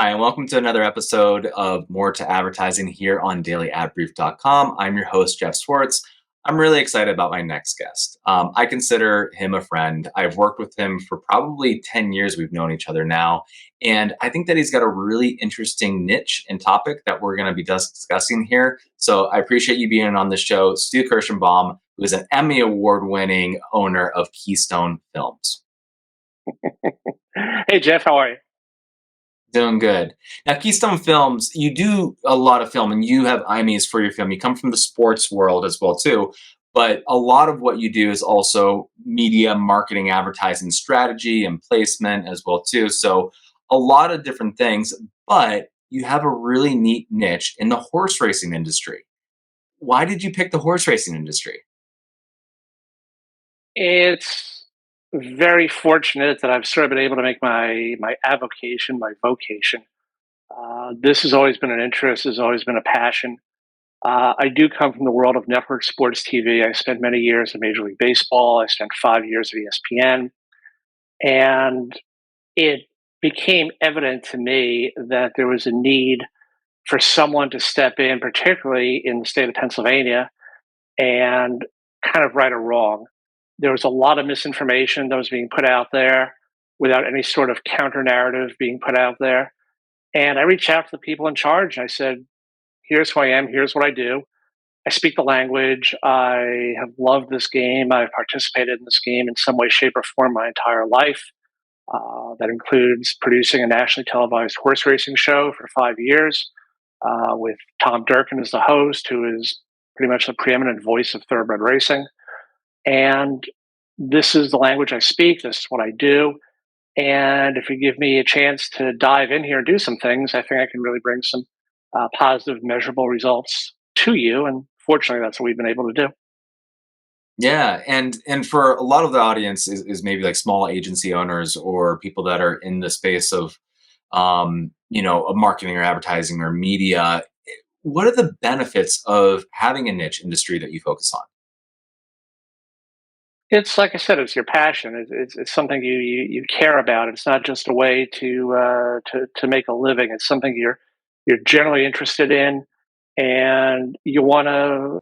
Hi, and welcome to another episode of More to Advertising here on dailyadbrief.com. I'm your host, Jeff Swartz. I'm really excited about my next guest. I consider him a friend. I've worked with him for probably 10 years. We've known each other now. And I think that he's got a really interesting niche and topic that we're going to be discussing here. So I appreciate you being on the show, Stu Kirshenbaum, who is an Emmy Award winning owner of Keystone Films. Hey Jeff, how are you? Doing good. Now, Keystone Films, you do a lot of film and you have Emmys for your film. You come from the sports world as well, too. But a lot of what you do is also media, marketing, advertising strategy and placement as well, too. So a lot of different things, but you have a really neat niche in the horse racing industry. Why did you pick the horse racing industry? It's very fortunate that I've sort of been able to make my avocation my vocation. This has always been an interest, has always been a passion. I do come from the world of network sports TV. I spent many years in Major League Baseball. I spent 5 years at ESPN, and it became evident to me that there was a need for someone to step in, particularly in the state of Pennsylvania, and kind of right a wrong. There was a lot of misinformation that was being put out there without any sort of counter narrative being put out there. And I reached out to the people in charge. I said, here's who I am, here's what I do. I speak the language. I have loved this game. I've participated in this game in some way, shape, or form my entire life. That includes producing a nationally televised horse racing show for 5 years with Tom Durkin as the host, who is pretty much the preeminent voice of thoroughbred racing. And this is the language I speak. This is what I do. And if you give me a chance to dive in here and do some things, I think I can really bring some positive, measurable results to you. And fortunately, that's what we've been able to do. Yeah, and for a lot of the audience is maybe like small agency owners or people that are in the space of of marketing or advertising or media. What are the benefits of having a niche industry that you focus on? It's like I said, it's your passion. It's something you care about. It's not just a way to make a living. It's something you're generally interested in, and you want to,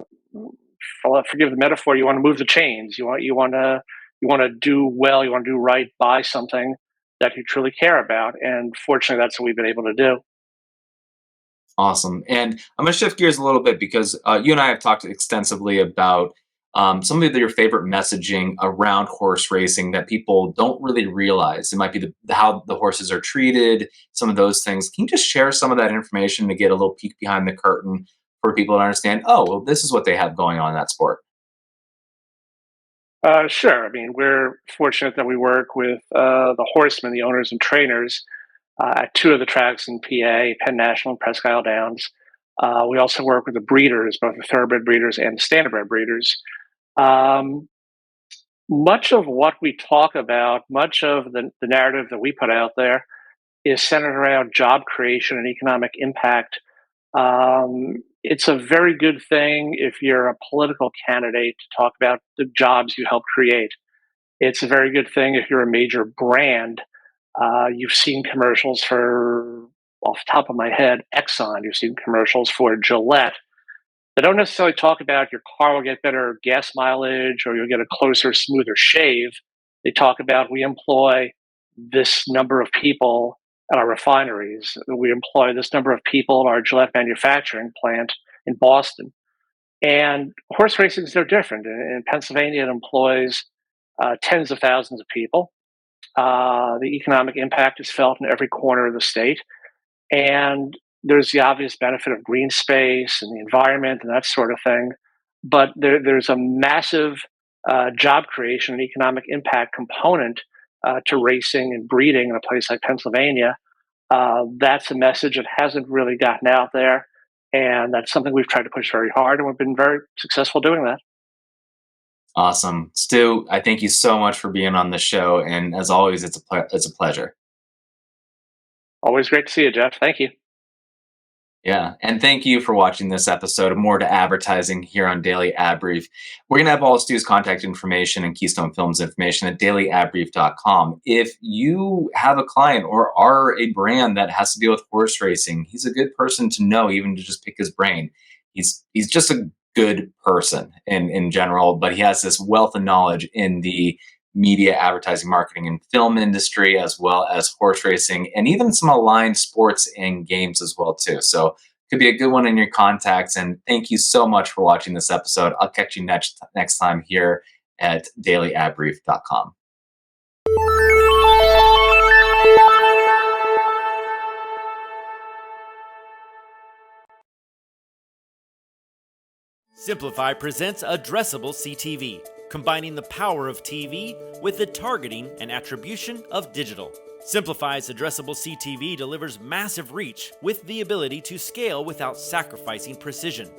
forgive the metaphor, you want to move the chains. You want to do well. You want to do right by something that you truly care about. And fortunately, that's what we've been able to do. Awesome. And I'm going to shift gears a little bit because you and I have talked extensively about some of your favorite messaging around horse racing that people don't really realize. It might be how the horses are treated, some of those things. Can you just share some of that information to get a little peek behind the curtain for people to understand, oh, well, this is what they have going on in that sport? Sure. I mean, we're fortunate that we work with the horsemen, the owners and trainers at two of the tracks in PA, Penn National and Presque Isle Downs. We also work with the breeders, both the thoroughbred breeders and the standardbred breeders. Um, Much of what we talk about, much of the narrative that we put out there is centered around job creation and economic impact. It's a very good thing if you're a political candidate to talk about the jobs you help create. It's a very good thing if you're a major brand. You've seen commercials for, off the top of my head, Exxon. You've seen commercials for Gillette. They don't necessarily talk about your car will get better gas mileage or you'll get a closer, smoother shave. They talk about we employ this number of people at our refineries. We employ this number of people at our Gillette manufacturing plant in Boston. And horse racing is no different. In Pennsylvania, it employs tens of thousands of people. The economic impact is felt in every corner of the state. And there's the obvious benefit of green space and the environment and that sort of thing. But there's a massive job creation and economic impact component to racing and breeding in a place like Pennsylvania. That's a message that hasn't really gotten out there. And that's something we've tried to push very hard, and we've been very successful doing that. Awesome. Stu, I thank you so much for being on the show. And as always, it's a pleasure. Always great to see you, Jeff. Thank you. Yeah. And thank you for watching this episode of More to Advertising here on Daily Ad Brief. We're going to have all Stu's contact information and Keystone Films information at dailyadbrief.com. If you have a client or are a brand that has to deal with horse racing, he's a good person to know, even to just pick his brain. He's just a good person in general, but he has this wealth of knowledge in the media, advertising, marketing, and film industry, as well as horse racing, and even some aligned sports and games as well too. So could be a good one in your contacts. And thank you so much for watching this episode. I'll catch you next time here at dailyadbrief.com. Simplify presents Addressable CTV, combining the power of TV with the targeting and attribution of digital. Simplify's Addressable CTV delivers massive reach with the ability to scale without sacrificing precision.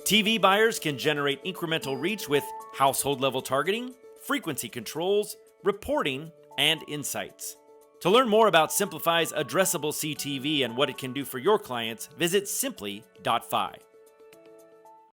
TV buyers can generate incremental reach with household-level targeting, frequency controls, reporting, and insights. To learn more about Simplify's Addressable CTV and what it can do for your clients, visit simply.fi.